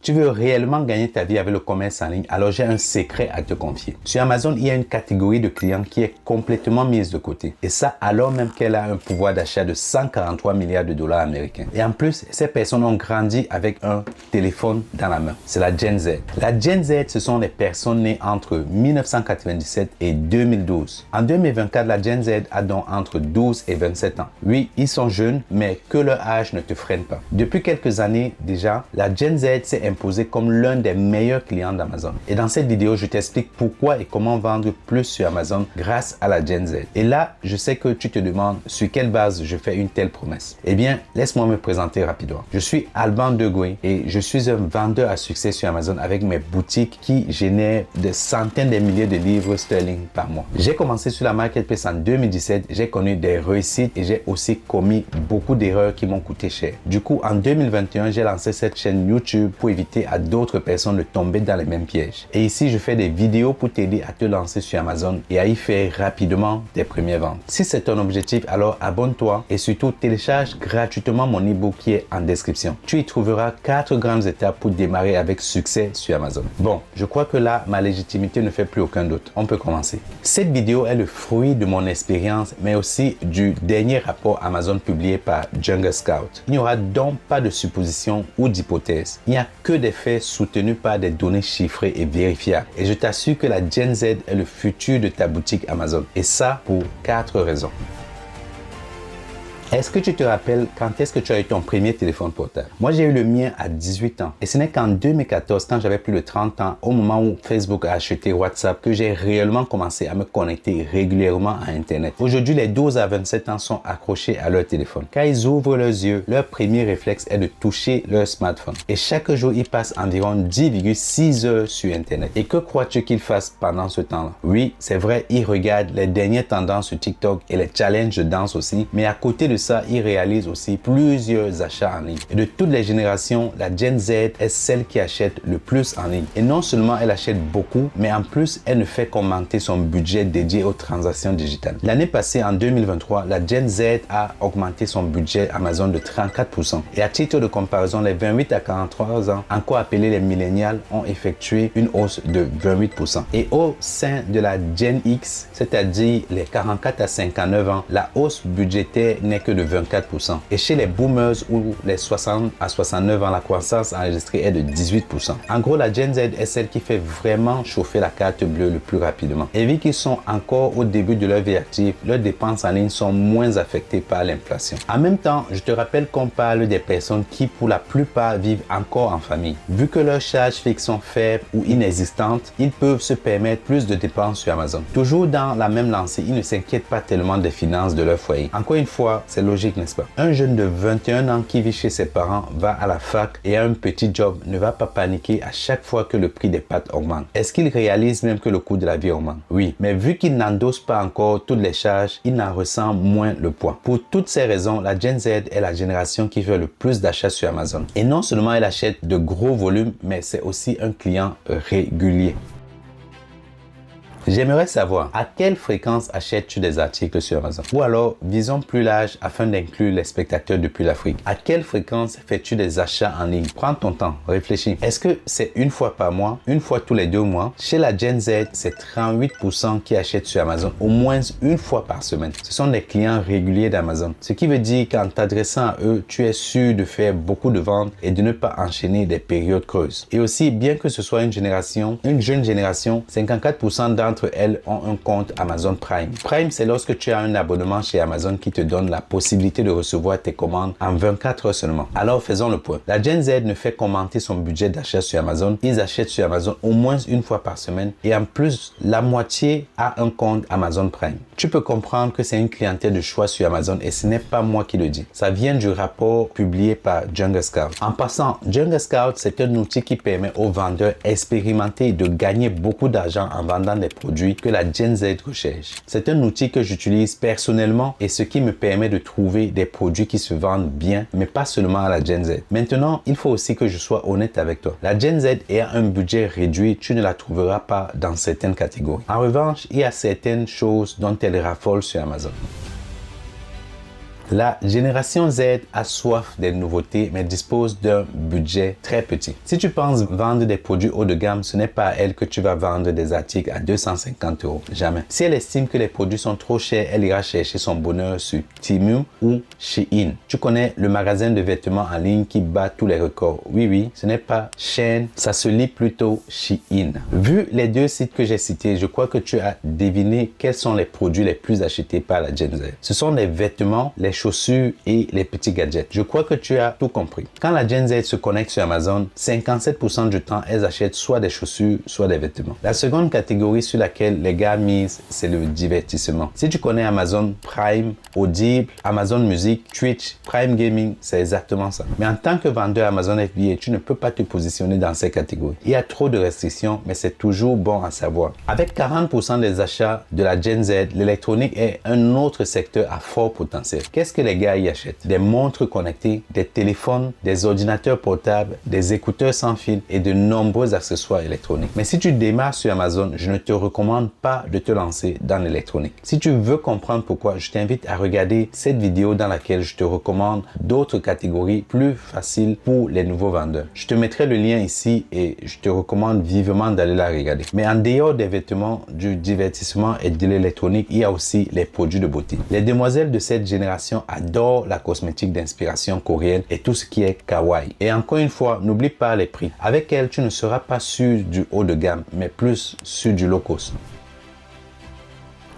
Tu veux réellement gagner ta vie avec le commerce en ligne? Alors j'ai un secret à te confier. Sur Amazon, il y a une catégorie de clients qui est complètement mise de côté. Et ça, alors même qu'elle a un pouvoir d'achat de 143 milliards de dollars américains. Et en plus, ces personnes ont grandi avec un téléphone dans la main. C'est la Gen Z. La Gen Z, ce sont les personnes nées entre 1997 et 2012. En 2024, la Gen Z a donc entre 12 et 27 ans. Oui, ils sont jeunes, mais que leur âge ne te freine pas. Depuis quelques années déjà, la Gen Z s'est imposée comme l'un des meilleurs clients d'Amazon. Et dans cette vidéo, je t'explique pourquoi et comment vendre plus sur Amazon grâce à la Gen Z. Et là, je sais que tu te demandes sur quelle base je fais une telle promesse. Eh bien, laisse-moi me présenter rapidement. Je suis Alban Deguy et je suis un vendeur à succès sur Amazon avec mes boutiques qui génèrent des centaines de milliers de livres sterling par mois. J'ai commencé sur la marketplace en 2017, j'ai connu des réussites et j'ai aussi commis beaucoup d'erreurs qui m'ont coûté cher. Du coup, en 2021, j'ai lancé cette chaîne YouTube pour éviter à d'autres personnes de tomber dans les mêmes pièges. Et ici, je fais des vidéos pour t'aider à te lancer sur Amazon et à y faire rapidement tes premières ventes. Si c'est ton objectif, alors abonne-toi et surtout télécharge gratuitement mon ebook qui est en description. Tu y trouveras 4 grandes étapes pour démarrer avec succès sur Amazon. Bon, je crois que là, ma légitimité ne fait plus aucun doute. On peut commencer. Cette vidéo est le fruit de mon expérience, mais aussi du dernier rapport Amazon publié par Jungle Scout. Il n'y aura donc pas de suppositions ou d'hypothèses. Il n'y a que des faits soutenus par des données chiffrées et vérifiables. Et je t'assure que la Gen Z est le futur de ta boutique Amazon. Et ça pour 4 raisons. Est-ce que tu te rappelles quand est-ce que tu as eu ton premier téléphone portable? Moi, j'ai eu le mien à 18 ans. Et ce n'est qu'en 2014, quand j'avais plus de 30 ans, au moment où Facebook a acheté WhatsApp, que j'ai réellement commencé à me connecter régulièrement à Internet. Aujourd'hui, les 12 à 27 ans sont accrochés à leur téléphone. Quand ils ouvrent leurs yeux, leur premier réflexe est de toucher leur smartphone. Et chaque jour, ils passent environ 10,6 heures sur Internet. Et que crois-tu qu'ils fassent pendant ce temps-là? Oui, c'est vrai, ils regardent les dernières tendances sur TikTok et les challenges de danse aussi, mais à côté de ça, ils réalisent aussi plusieurs achats en ligne. Et de toutes les générations, la Gen Z est celle qui achète le plus en ligne. Et non seulement elle achète beaucoup, mais en plus, elle ne fait qu'augmenter son budget dédié aux transactions digitales. L'année passée, en 2023, la Gen Z a augmenté son budget Amazon de 34%. Et à titre de comparaison, les 28 à 43 ans, encore appelés les millénials, ont effectué une hausse de 28%. Et au sein de la Gen X, c'est-à-dire les 44 à 59 ans, la hausse budgétaire n'est que de 24%. Et chez les boomers ou les 60 à 69 ans, la croissance enregistrée est de 18%. En gros, la Gen Z est celle qui fait vraiment chauffer la carte bleue le plus rapidement. Et vu qu'ils sont encore au début de leur vie active, leurs dépenses en ligne sont moins affectées par l'inflation. En même temps, je te rappelle qu'on parle des personnes qui, pour la plupart, vivent encore en famille. Vu que leurs charges fixes sont faibles ou inexistantes, ils peuvent se permettre plus de dépenses sur Amazon. Toujours dans la même lancée, ils ne s'inquiètent pas tellement des finances de leur foyer. Encore une fois, c'est logique, n'est-ce pas? Un jeune de 21 ans qui vit chez ses parents, va à la fac et a un petit job, ne va pas paniquer à chaque fois que le prix des pâtes augmente. Est-ce qu'il réalise même que le coût de la vie augmente? Oui, mais vu qu'il n'endosse pas encore toutes les charges, il en ressent moins le poids. Pour toutes ces raisons, la Gen Z est la génération qui fait le plus d'achats sur Amazon. Et non seulement elle achète de gros volumes, mais c'est aussi un client régulier. J'aimerais savoir à quelle fréquence achètes-tu des articles sur Amazon? Ou alors, visons plus large afin d'inclure les spectateurs depuis l'Afrique. À quelle fréquence fais-tu des achats en ligne? Prends ton temps, réfléchis. Est-ce que c'est une fois par mois, une fois tous les 2 mois? Chez la Gen Z, c'est 38% qui achètent sur Amazon au moins une fois par semaine. Ce sont des clients réguliers d'Amazon. Ce qui veut dire qu'en t'adressant à eux, tu es sûr de faire beaucoup de ventes et de ne pas enchaîner des périodes creuses. Et aussi, bien que ce soit une jeune génération, 54% d'entre elles ont un compte Amazon Prime. Prime, c'est lorsque tu as un abonnement chez Amazon qui te donne la possibilité de recevoir tes commandes en 24 heures seulement. Alors faisons le point. La Gen Z ne fait qu'augmenter son budget d'achat sur Amazon. Ils achètent sur Amazon au moins une fois par semaine et en plus, la moitié a un compte Amazon Prime. Tu peux comprendre que c'est une clientèle de choix sur Amazon et ce n'est pas moi qui le dis. Ça vient du rapport publié par Jungle Scout. En passant, Jungle Scout, c'est un outil qui permet aux vendeurs expérimentés de gagner beaucoup d'argent en vendant des produits que la Gen Z recherche. C'est un outil que j'utilise personnellement et ce qui me permet de trouver des produits qui se vendent bien, mais pas seulement à la Gen Z. Maintenant, il faut aussi que je sois honnête avec toi. La Gen Z ayant un budget réduit, tu ne la trouveras pas dans certaines catégories. En revanche, il y a certaines choses dont elle raffole sur Amazon. La génération Z a soif des nouveautés, mais dispose d'un budget très petit. Si tu penses vendre des produits haut de gamme, ce n'est pas à elle que tu vas vendre des articles à 250 €. Jamais. Si elle estime que les produits sont trop chers, elle ira chercher son bonheur sur Temu ou Shein. Tu connais le magasin de vêtements en ligne qui bat tous les records. Oui, ce n'est pas Shein, ça se lit plutôt Shein. Vu les deux sites que j'ai cités, je crois que tu as deviné quels sont les produits les plus achetés par la Gen Z. Ce sont les vêtements, les chaussures et les petits gadgets. Je crois que tu as tout compris. Quand la Gen Z se connecte sur Amazon, 57% du temps, elles achètent soit des chaussures, soit des vêtements. La seconde catégorie sur laquelle les gars misent, c'est le divertissement. Si tu connais Amazon Prime, Audible, Amazon Music, Twitch, Prime Gaming, c'est exactement ça. Mais en tant que vendeur Amazon FBA, tu ne peux pas te positionner dans ces catégories. Il y a trop de restrictions, mais c'est toujours bon à savoir. Avec 40% des achats de la Gen Z, l'électronique est un autre secteur à fort potentiel. Qu'est-ce que les gars y achètent? Des montres connectées, des téléphones, des ordinateurs portables, des écouteurs sans fil et de nombreux accessoires électroniques. Mais si tu démarres sur Amazon, je ne te recommande pas de te lancer dans l'électronique. Si tu veux comprendre pourquoi, je t'invite à regarder cette vidéo dans laquelle je te recommande d'autres catégories plus faciles pour les nouveaux vendeurs. Je te mettrai le lien ici et je te recommande vivement d'aller la regarder. Mais en dehors des vêtements, du divertissement et de l'électronique, il y a aussi les produits de beauté. Les demoiselles de cette génération adorent la cosmétique d'inspiration coréenne et tout ce qui est kawaii. Et encore une fois, n'oublie pas les prix. Avec elle, tu ne seras pas sur du haut de gamme, mais plus sur du low cost.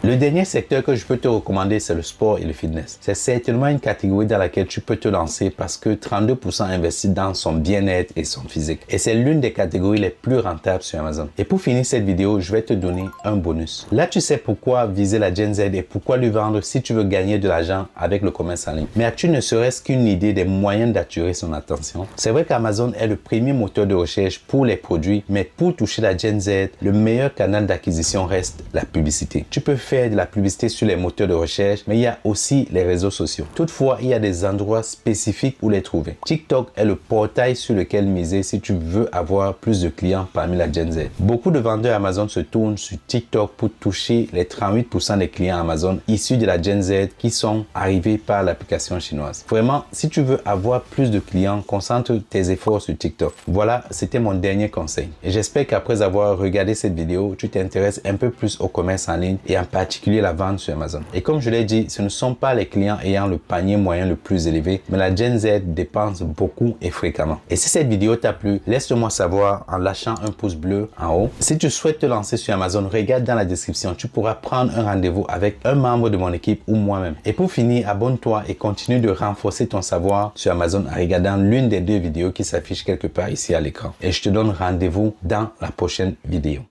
Le dernier secteur que je peux te recommander, c'est le sport et le fitness. C'est certainement une catégorie dans laquelle tu peux te lancer parce que 32% investissent dans son bien-être et son physique. Et c'est l'une des catégories les plus rentables sur Amazon. Et pour finir cette vidéo, je vais te donner un bonus. Là, tu sais pourquoi viser la Gen Z et pourquoi lui vendre si tu veux gagner de l'argent avec le commerce en ligne. Mais as-tu ne serait-ce qu'une idée des moyens d'attirer son attention? C'est vrai qu'Amazon est le premier moteur de recherche pour les produits, mais pour toucher la Gen Z, le meilleur canal d'acquisition reste la publicité. Tu peux faire de la publicité sur les moteurs de recherche, mais il y a aussi les réseaux sociaux. Toutefois, il y a des endroits spécifiques où les trouver. TikTok est le portail sur lequel miser si tu veux avoir plus de clients parmi la Gen Z. Beaucoup de vendeurs Amazon se tournent sur TikTok pour toucher les 38% des clients Amazon issus de la Gen Z qui sont arrivés par l'application chinoise. Vraiment, si tu veux avoir plus de clients, concentre tes efforts sur TikTok. Voilà, c'était mon dernier conseil. Et j'espère qu'après avoir regardé cette vidéo, tu t'intéresses un peu plus au commerce en ligne et en particulier la vente sur Amazon. Et comme je l'ai dit, ce ne sont pas les clients ayant le panier moyen le plus élevé, mais la Gen Z dépense beaucoup et fréquemment. Et si cette vidéo t'a plu, laisse-moi savoir en lâchant un pouce bleu en haut. Si tu souhaites te lancer sur Amazon, regarde dans la description, tu pourras prendre un rendez-vous avec un membre de mon équipe ou moi-même. Et pour finir, abonne-toi et continue de renforcer ton savoir sur Amazon en regardant l'une des deux vidéos qui s'affichent quelque part ici à l'écran. Et je te donne rendez-vous dans la prochaine vidéo.